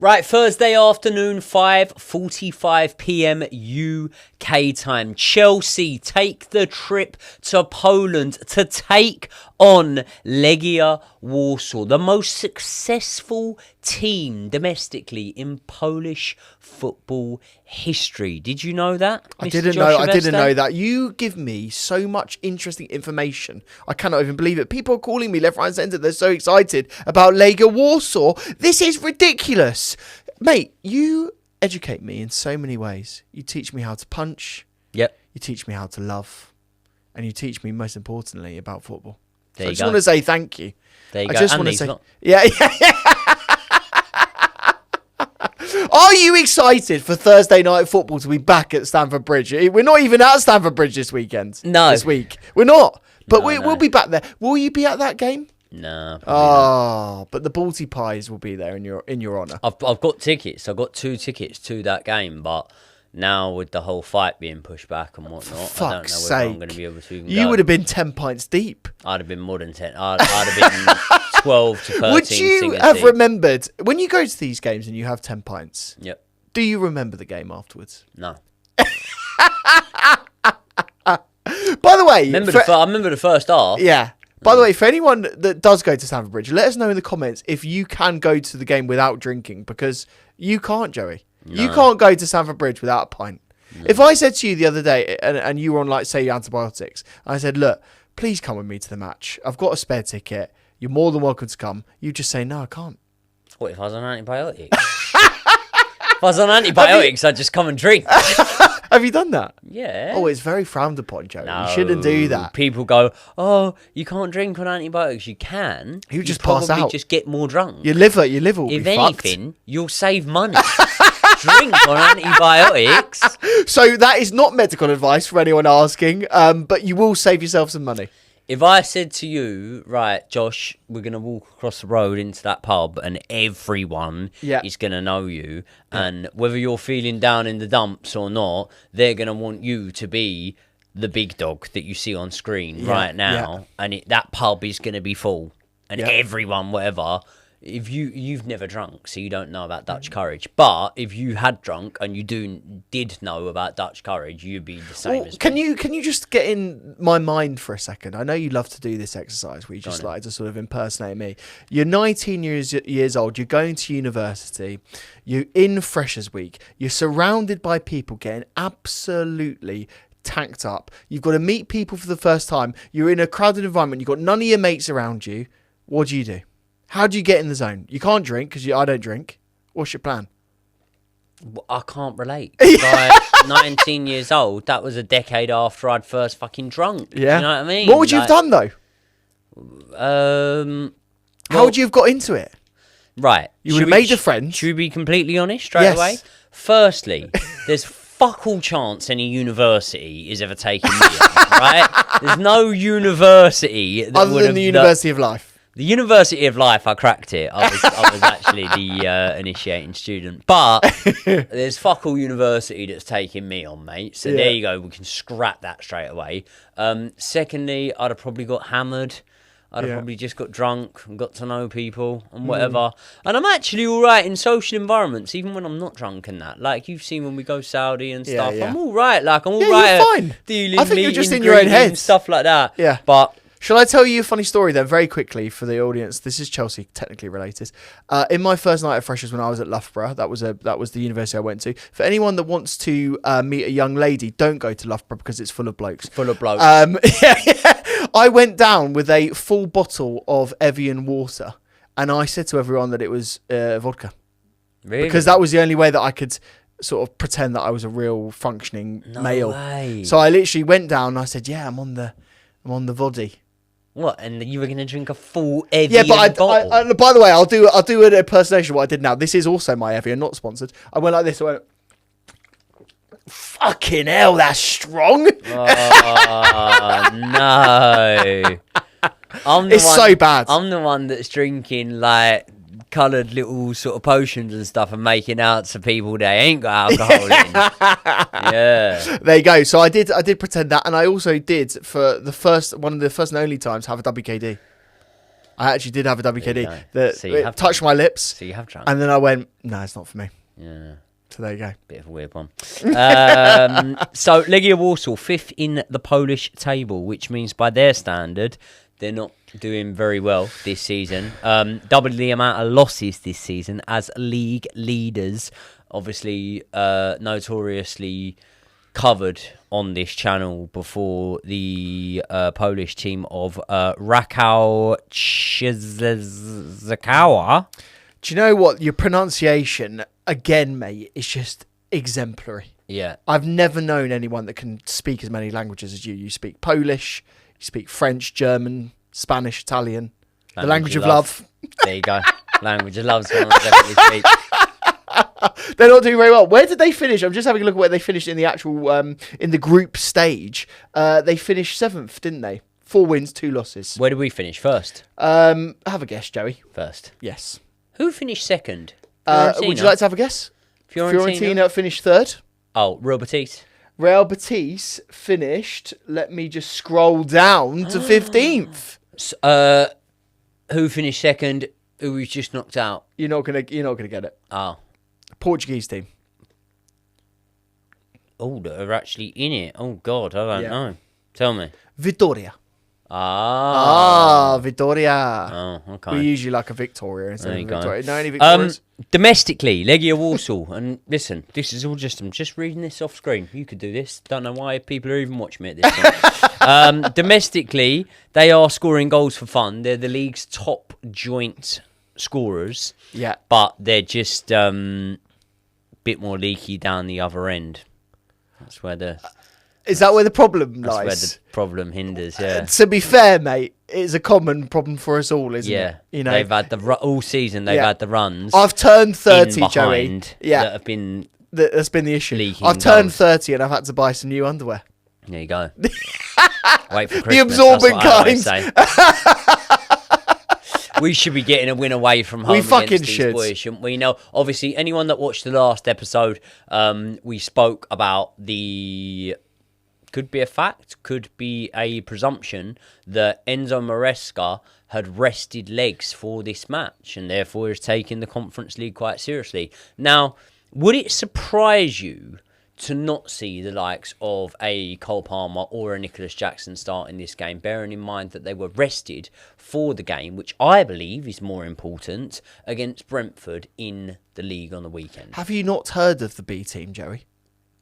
Right, Thursday afternoon, 5:45 p.m. UK time. Chelsea take the trip to Poland to take on Legia Warsaw, the most successful team domestically in Polish football history. Did you know that? I didn't know that. You give me so much interesting information. I cannot even believe it. People are calling me left, right, and centre. They're so excited about Legia Warsaw. This is ridiculous. Mate, you educate me in so many ways. You teach me how to punch. Yep. You teach me how to love. And you teach me, most importantly, about football. There I you just go. want to say thank you. There you I go. just And want to he's say... not. Yeah. Are you excited for Thursday night football to be back at Stamford Bridge? We're not even at Stamford Bridge this weekend. No. This week. We're not. But No, we'll be back there. Will you be at that game? No. Oh, but the Balti Pies will be there in your honour. I've got tickets. I've got 2 tickets to that game, but now with the whole fight being pushed back and whatnot, For I don't know fuck's whether I'm sake. going to be able to even You go. would have been 10 pints deep. I'd have been more than 10. I'd have been 12 to 13 Would you singers have deep. remembered, when you go to these games and you have 10 pints, Yep. do you remember the game afterwards? No. By the way... I remember the first half. Yeah. By the way, for anyone that does go to Stamford Bridge, let us know in the comments if you can go to the game without drinking, because you can't, Joey. No. You can't go to Stamford Bridge without a pint. No. If I said to you the other day, and you were on, like, say, antibiotics, I said, look, please come with me to the match. I've got a spare ticket. You're more than welcome to come. You just say, no, I can't. What if I was on antibiotics? If I was on antibiotics, I'd just come and drink. Have you done that? Yeah. Oh, it's very frowned upon, Joey. No, You shouldn't do that. People go, oh, you can't drink on antibiotics. You can. You just pass probably out. Just get more drunk. Your liver will If be fucked. anything, you'll save money. Drink on antibiotics. So that is not medical advice for anyone asking, but you will save yourself some money. If I said to you, right, Josh, we're going to walk across the road into that pub and everyone is going to know you, and whether you're feeling down in the dumps or not, they're going to want you to be the big dog that you see on screen right now, and that pub is going to be full, and everyone, whatever... If you've never drunk, so you don't know about Dutch courage. But if you had drunk and you did know about Dutch courage, you'd be the same as me. Can you just get in my mind for a second? I know you love to do this exercise where you just like to sort of impersonate me. You're 19 years old. You're going to university. You're in Freshers Week. You're surrounded by people getting absolutely tacked up. You've got to meet people for the first time. You're in a crowded environment. You've got none of your mates around you. What do? How do you get in the zone? You can't drink because I don't drink. What's your plan? I can't relate. Like 19 years old, that was a decade after I'd first fucking drunk. Yeah. You know what I mean? What would you have done though? How would you have got into it? Right. You would have made a friend. Should we be completely honest straight away? Firstly, there's fuck all chance any university is ever taking me on, right? There's no university that other than the University of Life. The University of Life, I cracked it. I was actually the initiating student. But there's fuck all university that's taking me on, mate. So there you go. We can scrap that straight away. Secondly, I'd have probably got hammered. I'd have probably just got drunk and got to know people and whatever. And I'm actually all right in social environments, even when I'm not drunk and that. Like, you've seen when we go Saudi and stuff. I'm all right. Like, I'm all right. You're fine. Dealing, I think you're just meeting, in your own greeting, head. stuff like that. Yeah. But... Shall I tell you a funny story then, very quickly for the audience? This is Chelsea, technically related. In my first night of Freshers when I was at Loughborough, that was the university I went to. For anyone that wants to meet a young lady, don't go to Loughborough because it's full of blokes. Full of blokes. I went down with a full bottle of Evian water, and I said to everyone that it was vodka. Really? Because that was the only way that I could sort of pretend that I was a real functioning male. Way. So I literally went down and I said, yeah, I'm on the voddy. What? And you were going to drink a full Evian bottle? I by the way, I'll do an impersonation of what I did now. This is also my Evian, not sponsored. I went like this. I went, fucking hell, that's strong. Oh, no. So bad. I'm the one that's drinking, like, coloured little sort of potions and stuff and making out to people they ain't got alcohol in. Yeah. There you go. So I did pretend that, and I also did for one of the first and only times have a WKD. I actually did have a WKD that it touched my lips. So you have drunk. And then I went, no, it's not for me. Yeah. So there you go. Bit of a weird one. So Legia Warsaw, 5th in the Polish table, which means by their standard, they're not doing very well this season. Double the amount of losses this season as league leaders. Obviously, notoriously covered on this channel before the Polish team of Rakał Zakawa. Do you know what? Your pronunciation, again, mate, is just exemplary. Yeah. I've never known anyone that can speak as many languages as you. You speak Polish, you speak French, German, Spanish, Italian. The language of love. There you go. Language of love is one I definitely speak. They're not doing very well. Where did they finish? I'm just having a look at where they finished in the actual in the group stage. They finished 7th, didn't they? 4 wins, 2 losses. Where did we finish first? Have a guess, Joey. First. Yes. Who finished second? Would you like to have a guess? Fiorentina finished 3rd. Oh, Real Betis. Real Betis finished. Let me just scroll down to 15th. Who finished second? Who was just knocked out? You're not gonna get it. Oh. Portuguese team. Oh, they're actually in it. Oh God, I don't know. Tell me. Vitória. Vitória. Oh, okay. We usually like a Victoria instead of Victoria. No, any Victorias? Domestically, Legia Warsaw. And listen, this is all I'm just reading this off screen. You could do this. Don't know why people are even watching me at this point. Domestically, they are scoring goals for fun. They're the league's top joint scorers. Yeah. But they're just bit more leaky down the other end. That's where the... Is that where the problem lies? That's where the problem hinders, yeah. To be fair, mate, it's a common problem for us all, isn't it? Yeah. They've had all season, they've had the runs. I've turned 30, Joey. Yeah. That have been... That's been the issue. I've turned 30 and I've had to buy some new underwear. There you go. Wait for Christmas. The absorbent kind. We should be getting a win away from home. We fucking should. Boys, shouldn't we? Now, obviously, anyone that watched the last episode, we spoke about the... Could be a fact, could be a presumption that Enzo Maresca had rested legs for this match and therefore is taking the Conference League quite seriously. Now, would it surprise you to not see the likes of a Cole Palmer or a Nicholas Jackson start in this game, bearing in mind that they were rested for the game, which I believe is more important, against Brentford in the league on the weekend? Have you not heard of the B team, Joey?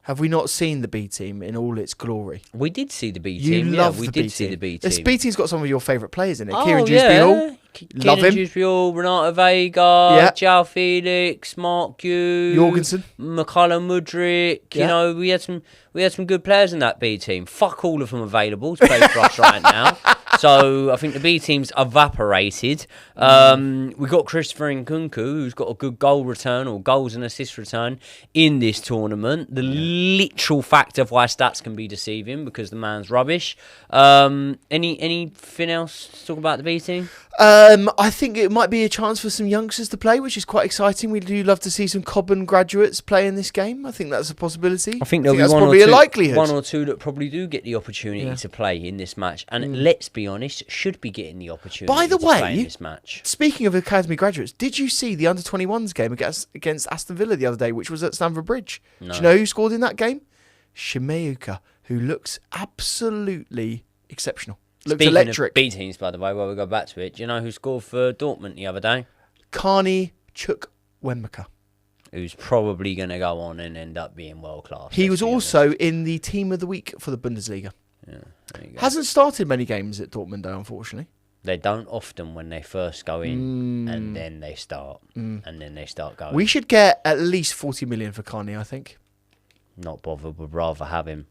Have we not seen the B team in all its glory? We did see the B team. We did see the B team. This B team's got some of your favourite players in it. Kieran Dewsbury-Hall. Love him. Dewsbury-Hall, Renato Vega, João Felix, Mark Hughes, Jorgensen, McCullum Mudryk. You know, we had some good players in that B team. Fuck all of them available to play for us right now. So I think the B team's evaporated. We got Christopher Nkunku, who's got a good goal return or goals and assist return in this tournament. The literal fact of why stats can be deceiving because the man's rubbish. Anything else to talk about the B team? I think it might be a chance for some youngsters to play, which is quite exciting. We do love to see some Cobham graduates play in this game. I think that's a possibility. I think there'll be a likelihood. One or two that probably do get the opportunity to play in this match. And let's be honest, should be getting the opportunity to play in this match. Speaking of academy graduates, did you see the under-21s game against Aston Villa the other day, which was at Stamford Bridge? No. Do you know who scored in that game? Shimeuka, who looks absolutely exceptional. Looked electric. Of B teams, by the way, while we go back to it, do you know who scored for Dortmund the other day? Carney Chukwuemeka, who's probably going to go on and end up being world class. He was also in the team of the week for the Bundesliga. Yeah, there you go. Hasn't started many games at Dortmund, though, unfortunately. They don't often when they first go in, and then they start, and then they start going. We should get at least 40 million for Carney, I think. Not bothered. Would rather have him.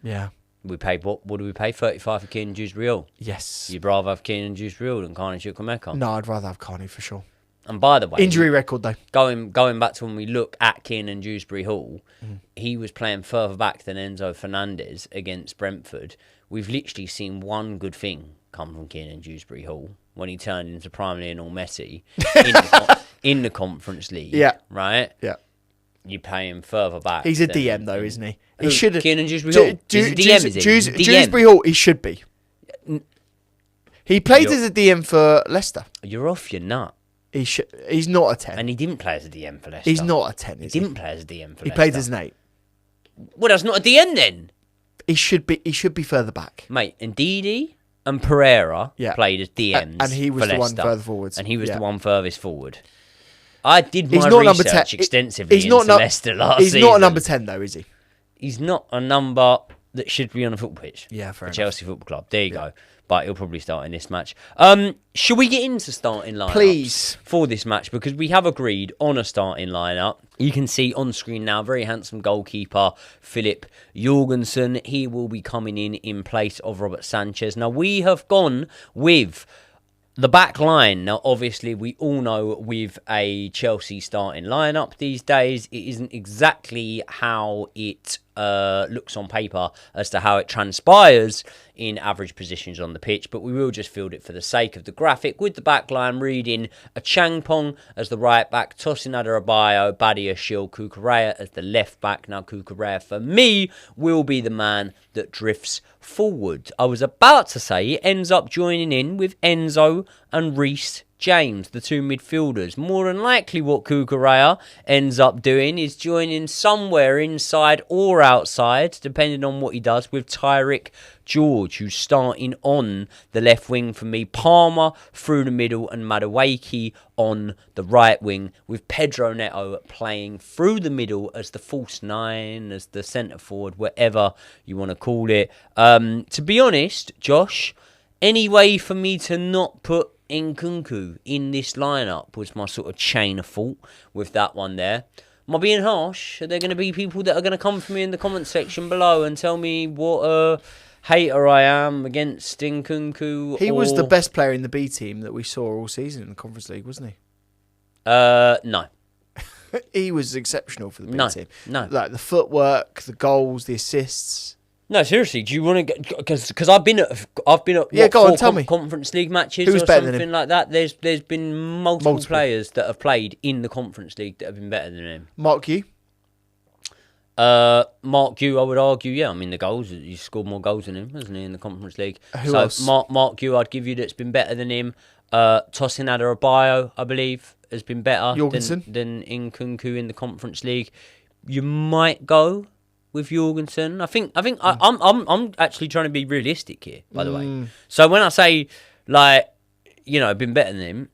Yeah. We paid what do we pay? 35 for Keenan Dewsbury-Hall. Yes. You'd rather have Keenan Dewsbury-Hall than Carney Chukwuemeka? No, I'd rather have Carney for sure. And by the way, injury record though. Going back to when we look at Keenan Dewsbury-Hall, he was playing further back than Enzo Fernandez against Brentford. We've literally seen one good thing come from Keenan Dewsbury-Hall when he turned into prime Lionel Messi in the Conference League. Yeah. Right. Yeah. You pay him further back. He's a DM though, isn't he? He should. Keenan Dewsbury-Hall. Dewsbury-Hall. He should be. He played as a DM for Leicester. You're off your nut. He's not a 10. And he didn't play as a DM for Leicester. He's not a 10, He didn't play as a DM for Leicester. He played as an 8. Well, that's not a DM then. He should be further back. Mate, Ndidi and Pereira played as DMs and he was for the Leicester, one further forwards. And he was the one furthest forward. I did my research research extensively into Leicester last season. He's not a number 10 though, is he? He's not a number that should be on a football pitch. Yeah, fair enough. Chelsea Football Club. There you go. But he'll probably start in this match. Should we get into starting lineups? Please. For this match? Because we have agreed on a starting lineup. You can see on screen now, very handsome goalkeeper, Philip Jorgensen. He will be coming in place of Robert Sanchez. Now, we have gone with the back line. Now, obviously, we all know with a Chelsea starting lineup these days, it isn't exactly how it looks on paper as to how it transpires in average positions on the pitch, but we will just field it for the sake of the graphic with the back line reading a Changpong as the right back, Tosin Adarabioyo, Badia Shil, Kukurea as the left back. Now, Kukurea for me will be the man that drifts forward. I was about to say it ends up joining in with Enzo and Reece James, the two midfielders. More than likely what Kukurea ends up doing is joining somewhere inside or outside, depending on what he does, with Tyrick George, who's starting on the left wing for me. Palmer through the middle and Madueke on the right wing, with Pedro Neto playing through the middle as the false 9, as the centre forward, whatever you want to call it. To be honest, Josh, any way for me to not put Nkunku in this lineup was my sort of chain of thought with that one there. Am I being harsh? Are there going to be people that are going to come for me in the comment section below and tell me what a hater I am against Nkunku? He was the best player in the B team that we saw all season in the Conference League, wasn't he? No. He was exceptional for the B team. No. Like the footwork, the goals, the assists. No, seriously. Do you want to get? Because I've been at tell me. Conference League matches Who's or something like that. There's been multiple players that have played in the Conference League that have been better than him. Mark Yu? Mark Yu, I would argue, yeah. I mean, the goals, he's scored more goals than him, hasn't he, in the Conference League? Who else? Mark Yu, I'd give you that's been better than him. Tosin Adarabioyo, I believe, has been better than Nkunku in the Conference League. You might go with Jorgensen. I think I'm actually trying to be realistic here, by the way. So when I say, like, you know, been better than him,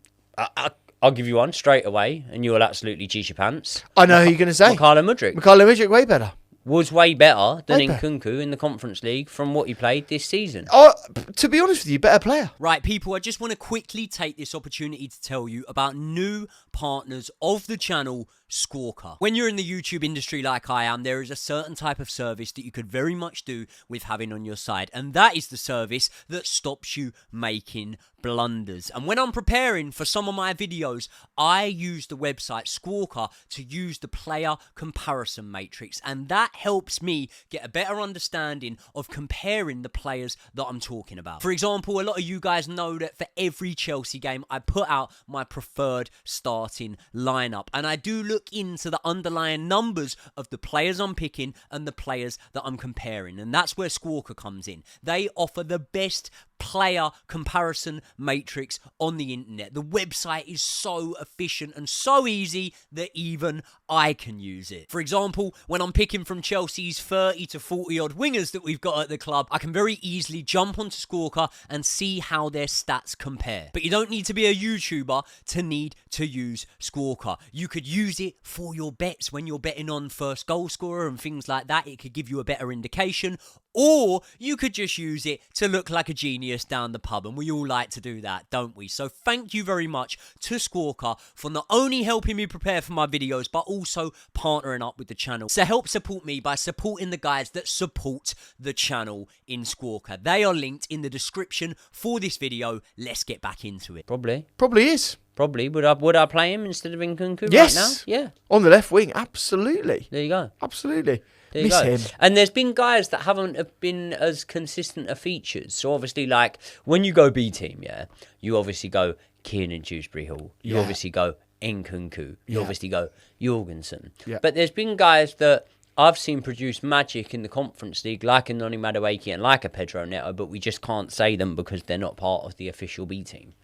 I'll give you one straight away, and you'll absolutely cheese your pants. I know who you're going to say. Mykhailo Mudryk. Mykhailo Mudryk, way better. Was way better than Nkunku in the Conference League from what he played this season. Oh, to be honest with you, better player. Right, people, I just want to quickly take this opportunity to tell you about new partners of the channel, Squawka. When you're in the YouTube industry like I am, there is a certain type of service that you could very much do with having on your side, and that is the service that stops you making blunders. And when I'm preparing for some of my videos, I use the website Squawka to use the player comparison matrix, and that helps me get a better understanding of comparing the players that I'm talking about. For example, a lot of you guys know that for every Chelsea game, I put out my preferred starting lineup, and I do look into the underlying numbers of the players I'm picking and the players that I'm comparing, and that's where Squawka comes in. They offer the best player comparison matrix on the internet. The website is so efficient and so easy that even I can use it. For example, when I'm picking from Chelsea's 30 to 40 odd wingers that we've got at the club, I can very easily jump onto Squawka and see how their stats compare. But you don't need to be a YouTuber to need to use Squawka. You could use it for your bets when you're betting on first goal scorer and things like that. It could give you a better indication. Or you could just use it to look like a genius down the pub, and we all like to do that, don't we? So thank you very much to Squawka for not only helping me prepare for my videos, but also partnering up with the channel. So help support me by supporting the guys that support the channel in Squawka. They are linked in the description for this video. Let's get back into it. Probably is. Probably. Would I play him instead of Nkunku yes. right now? Yeah. On the left wing, absolutely. There you go. Absolutely. There you Miss go. him. And there's been guys that haven't been as consistent of features. So obviously, like, when you go B team, yeah, you obviously go Kiernan Dewsbury-Hall. You obviously go Nkunku. You obviously go Jorgensen. Yeah. But there's been guys that I've seen produce magic in the Conference League, like a Noni Madueke and like a Pedro Neto, but we just can't say them because they're not part of the official B team.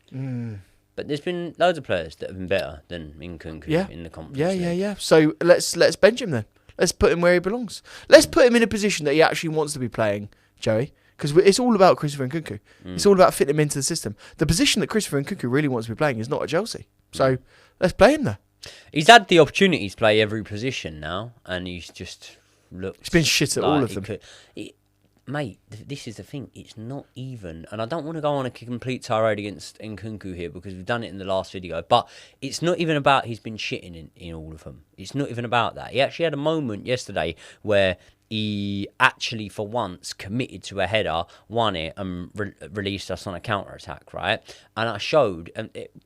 But there's been loads of players that have been better than Nkunku in the Conference League. Yeah. So let's bench him then. Let's put him where he belongs. Let's put him in a position that he actually wants to be playing, Joey. Because it's all about Christopher Nkunku. It's all about fitting him into the system. The position that Christopher Nkunku really wants to be playing is not at Chelsea. So let's play him there. He's had the opportunity to play every position now, and he's just looked... He's been shit at all of them. Mate, this is the thing. It's not even... And I don't want to go on a complete tirade against Nkunku here because we've done it in the last video, but it's not even about he's been shitting in all of them. It's not even about that. He actually had a moment yesterday where he actually, for once, committed to a header, won it, and released us on a counter-attack, right? And I showed...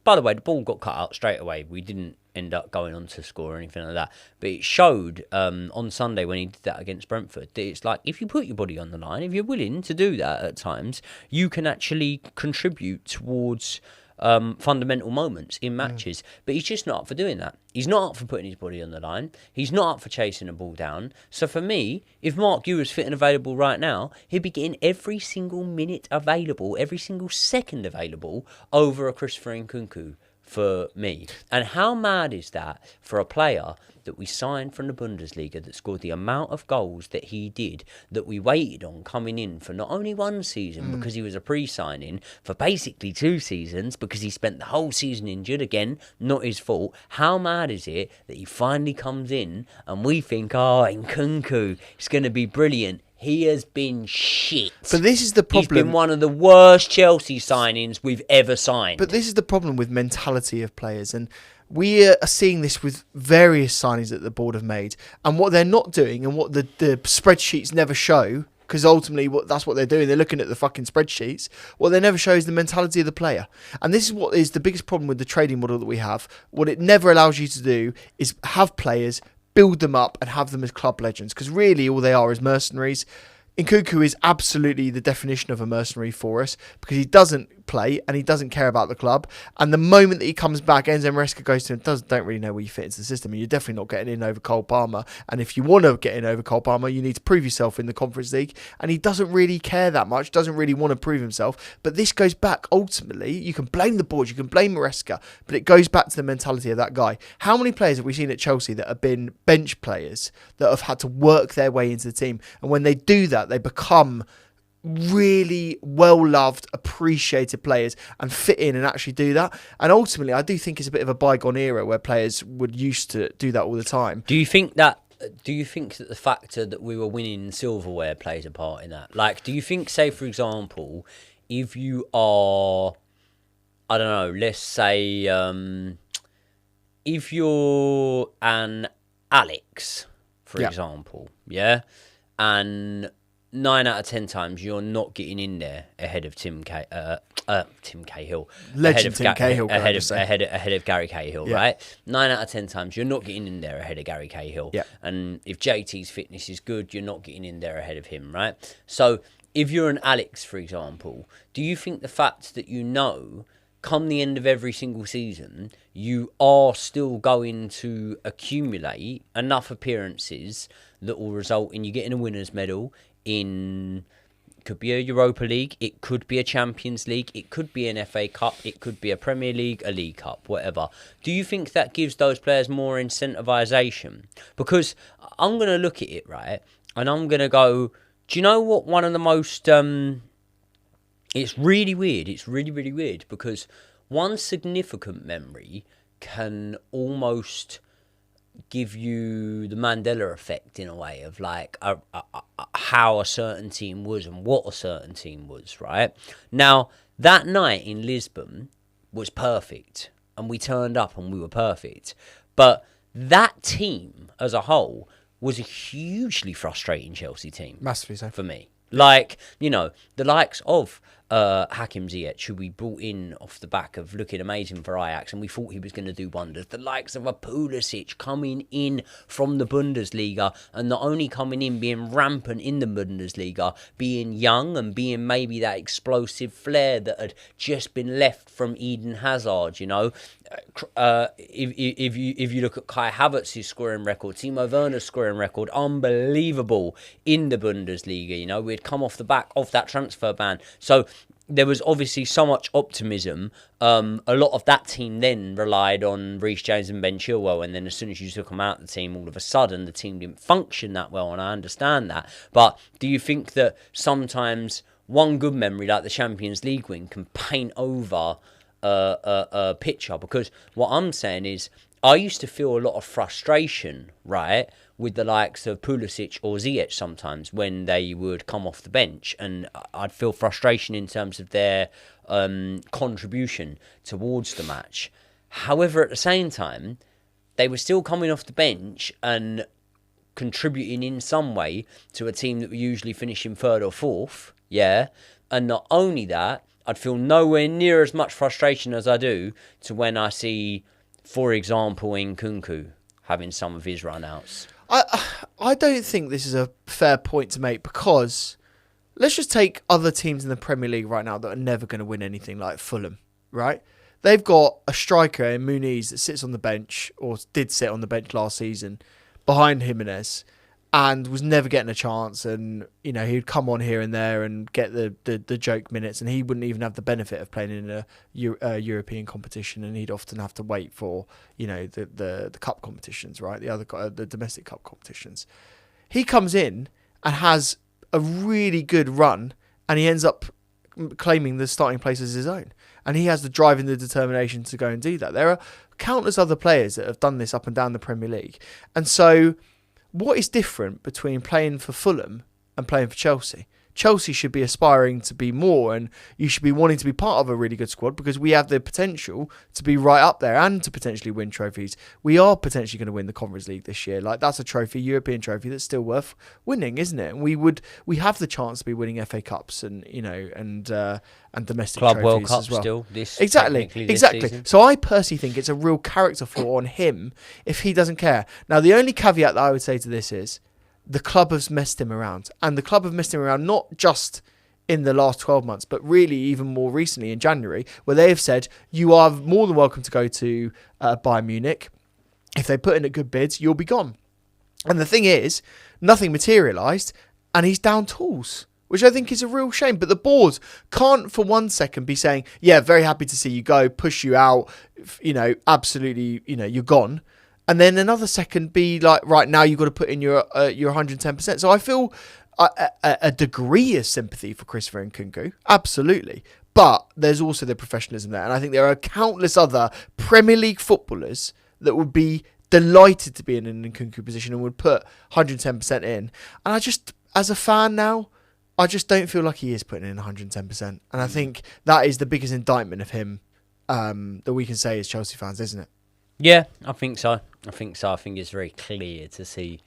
by the way, the ball got cut out straight away. We didn't end up going on to score or anything like that. But it showed on Sunday when he did that against Brentford that it's like, if you put your body on the line, if you're willing to do that at times, you can actually contribute towards fundamental moments in matches. But he's just not up for doing that. He's not up for putting his body on the line. He's not up for chasing a ball down. So for me, if Mark Yu was fit and available right now, he'd be getting every single minute available, every single second available over a Christopher Nkunku for me. And how mad is that for a player that we signed from the Bundesliga that scored the amount of goals that he did, that we waited on coming in for not only one season because he was a pre-signing, for basically 2 seasons because he spent the whole season injured, again, not his fault. How mad is it that he finally comes in and we think, oh, Nkunku, it's going to be brilliant. He has been shit. But this is the problem. He's been one of the worst Chelsea signings we've ever signed. But this is the problem with mentality of players. And we are seeing this with various signings that the board have made. And what they're not doing and what the spreadsheets never show, because ultimately that's what they're doing. They're looking at the fucking spreadsheets. What they never show is the mentality of the player. And this is what is the biggest problem with the trading model that we have. What it never allows you to do is have players, build them up and have them as club legends, because really all they are is mercenaries. Nkunku is absolutely the definition of a mercenary for us because he doesn't play and he doesn't care about the club. And the moment that he comes back, Enzo Maresca goes to him, don't really know where you fit into the system, and you're definitely not getting in over Cole Palmer. And if you want to get in over Cole Palmer, you need to prove yourself in the Conference League. And he doesn't really care that much, doesn't really want to prove himself. But this goes back, ultimately, you can blame the board, you can blame Maresca, but it goes back to the mentality of that guy. How many players have we seen at Chelsea that have been bench players that have had to work their way into the team? And when they do that, they become really well-loved, appreciated players and fit in and actually do that. And ultimately, I do think it's a bit of a bygone era where players would used to do that all the time. Do you think that the factor that we were winning silverware plays a part in that? Like, do you think, say, for example, if you are, I don't know, let's say, if you're an Alex, for example, and 9 out of 10 times you're not getting in there ahead of Tim Cahill. Legend Tim Cahill. Ahead of Gary Cahill, right? 9 out of 10 times you're not getting in there ahead of Gary Cahill. Yeah. And if JT's fitness is good, you're not getting in there ahead of him, right? So if you're an Alex, for example, do you think the fact that come the end of every single season, you are still going to accumulate enough appearances that will result in you getting a winner's medal could be a Europa League, it could be a Champions League, it could be an FA Cup, it could be a Premier League, a League Cup, whatever. Do you think that gives those players more incentivization? Because I'm going to look at it, right, and I'm going to go, do you know what one of the most... it's really weird, it's really, really weird, because one significant memory can almost give you the Mandela effect in a way of like how a certain team was and what a certain team was, right? Now, that night in Lisbon was perfect and we turned up and we were perfect. But that team as a whole was a hugely frustrating Chelsea team. Massively so. For me. Like, the likes of Hakim Ziyech, who we brought in off the back of looking amazing for Ajax, and we thought he was going to do wonders. The likes of a Pulisic coming in from the Bundesliga, and not only coming in, being rampant in the Bundesliga, being young and being maybe that explosive flair that had just been left from Eden Hazard, you know. If you look at Kai Havertz's scoring record, Timo Werner's scoring record, unbelievable in the Bundesliga. You know, we'd come off the back of that transfer ban, so there was obviously so much optimism. A lot of that team then relied on Reece James and Ben Chilwell, and then as soon as you took them out of the team, all of a sudden the team didn't function that well, and I understand that. But do you think that sometimes one good memory like the Champions League win can paint over a picture? Because what I'm saying is, I used to feel a lot of frustration, right, with the likes of Pulisic or Ziyech sometimes when they would come off the bench, and I'd feel frustration in terms of their contribution towards the match. However, at the same time, they were still coming off the bench and contributing in some way to a team that were usually finishing third or fourth, yeah, and not only that, I'd feel nowhere near as much frustration as I do to when I see, for example, Nkunku having some of his run-outs. I don't think this is a fair point to make, because let's just take other teams in the Premier League right now that are never going to win anything, like Fulham, right? They've got a striker in Muniz that sits on the bench, or did sit on the bench last season, behind Jimenez, and was never getting a chance, and you know, he'd come on here and there and get the joke minutes, and he wouldn't even have the benefit of playing in a European competition, and he'd often have to wait for, you know, the cup competitions, right, the domestic cup competitions. He comes in and has a really good run, and he ends up claiming the starting place as his own, and he has the drive and the determination to go and do that. There are countless other players that have done this up and down the Premier League, and so what is different between playing for Fulham and playing for Chelsea? Chelsea should be aspiring to be more, and you should be wanting to be part of a really good squad, because we have the potential to be right up there and to potentially win trophies. We are potentially going to win the Conference League this year. Like, that's a trophy, European trophy, that's still worth winning, isn't it? And we have the chance to be winning FA Cups and, you know, and domestic Club trophies World Cup as well. still this exactly. Season. So I personally think it's a real character flaw on him if he doesn't care. Now, the only caveat that I would say to this is, the club has messed him around. And the club have messed him around not just in the last 12 months, but really even more recently in January, where they have said, you are more than welcome to go to Bayern Munich. If they put in a good bids, you'll be gone. And the thing is, nothing materialised, and he's down tools, which I think is a real shame. But the board can't for 1 second be saying, yeah, very happy to see you go, push you out, you know, absolutely, you know, you're gone. And then another second be like, right, now you've got to put in your 110%. So I feel a degree of sympathy for Christopher Nkunku, absolutely. But there's also the professionalism there. And I think there are countless other Premier League footballers that would be delighted to be in an Nkunku position and would put 110% in. And I just, as a fan now, I just don't feel like he is putting in 110%. And I think that is the biggest indictment of him that we can say as Chelsea fans, isn't it? Yeah, I think so. I think it's very clear to see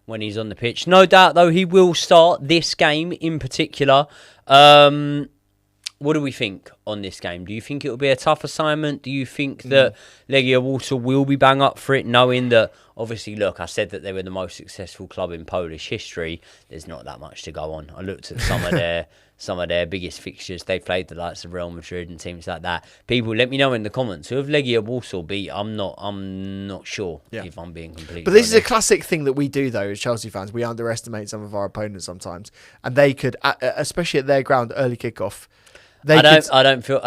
when he's on the pitch. No doubt, though, he will start this game in particular. What do we think on this game? Do you think it will be a tough assignment? Do you think that Legia Warsaw will be bang up for it, knowing that, obviously, look, I said that they were the most successful club in Polish history. There's not that much to go on. I looked at some of their biggest fixtures. They played the likes of Real Madrid and teams like that. People, let me know in the comments, who have Legia Warsaw beat? I'm not sure if I'm being completely But this is a classic thing that we do, though, as Chelsea fans. We underestimate some of our opponents sometimes, and they could, especially at their ground, early kickoff. I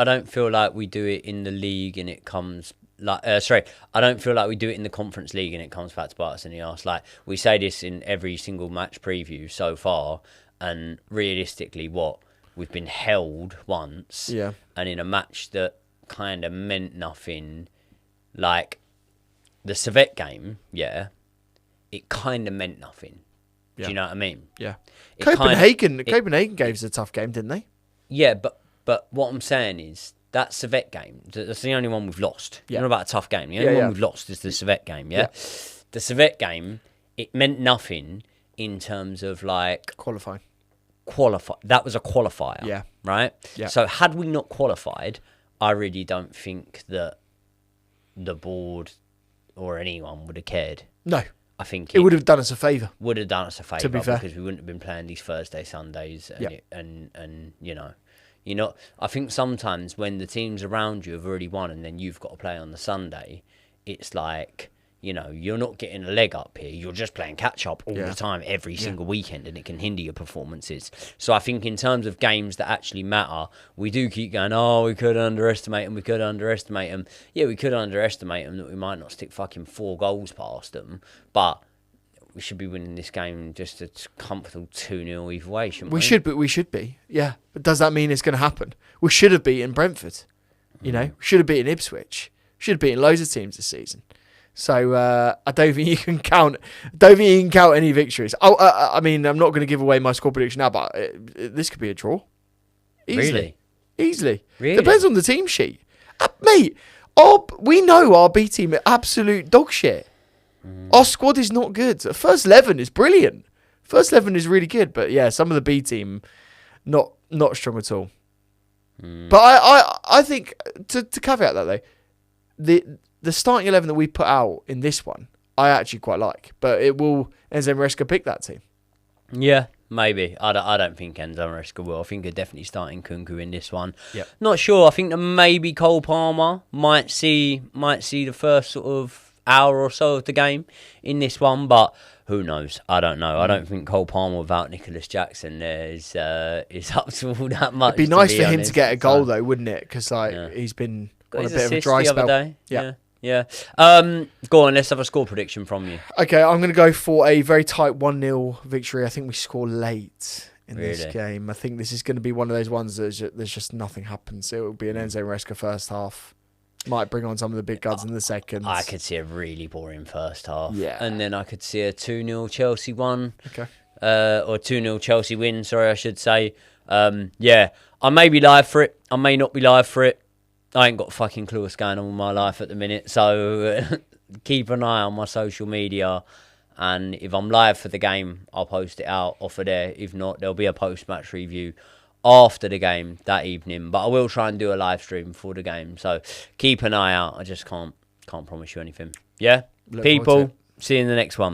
don't feel like we do it in the league and it comes like I don't feel like we do it in the Conference League and it comes back to bite us in the arse. Like, we say this in every single match preview so far, and realistically, we've been held once, and in a match that kind of meant nothing, like the Servette game, it kind of meant nothing. Do you know what I mean? Yeah. Copenhagen gave us a tough game, didn't they? Yeah, but what I'm saying is, that Servette game, that's the only one we've lost. Yeah. Not about a tough game. The only one we've lost is the Servette game, The Servette game, it meant nothing in terms of, like, qualifying. That was a qualifier. Yeah. right? Yeah. So had we not qualified, I really don't think that the board or anyone would have cared. No. I think it would have done us a favour. Would have done us a favour, to be fair, because we wouldn't have been playing these Thursday, Sundays, and you know, I think sometimes when the teams around you have already won and then you've got to play on the Sunday, it's like, you know, you're not getting a leg up here. You're just playing catch up all the time, every single weekend, and it can hinder your performances. So I think in terms of games that actually matter, we do keep going, oh, we could underestimate them, we could underestimate them. Yeah, we could underestimate them, that we might not stick fucking 4 goals past them, but we should be winning this game just a comfortable 2-0 either way, shouldn't we? We should be. Yeah. But does that mean it's going to happen? We should have beaten Brentford. You know, we should have beaten Ipswich. Should have beaten loads of teams this season. So I don't think you can count. Any victories. I mean, I'm not going to give away my score prediction now, but this could be a draw. Easily. Really? Depends on the team sheet, mate. We know our B team are absolute dog shit. Our squad is not good. First 11 is brilliant. First 11 is really good, but yeah, some of the B team not strong at all. But I think to caveat that though, the starting 11 that we put out in this one, I actually quite like. But Enzo Maresca pick that team. Yeah, maybe. I don't think Enzo Maresca will. I think he'll definitely start Nkunku in this one. Yep. Not sure. I think that maybe Cole Palmer might see the first sort of hour or so of the game in this one, but who knows? I don't know. I don't think Cole Palmer without Nicholas Jackson there is up to all that much. It'd be nice for him to get a goal though, wouldn't it? Because he's been on a bit of a dry spell. Day. Yeah. Go on, let's have a score prediction from you. Okay, I'm going to go for a very tight 1-0 victory. I think we score late in this game. I think this is going to be one of those ones that there's just nothing happens. It will be an Enzo Maresca first half. Might bring on some of the big guns in the second. I could see a really boring first half. Yeah. And then I could see a 2-0 Chelsea win. Okay. Or 2-0 Chelsea win, sorry, I should say. Yeah, I may be live for it. I may not be live for it. I ain't got a fucking clue what's going on with my life at the minute. So keep an eye on my social media. And if I'm live for the game, I'll post it out off of there. If not, there'll be a post-match review after the game that evening, but I will try and do a live stream before the game, so keep an eye out. I just can't promise you anything. Yeah, people, see you in the next one.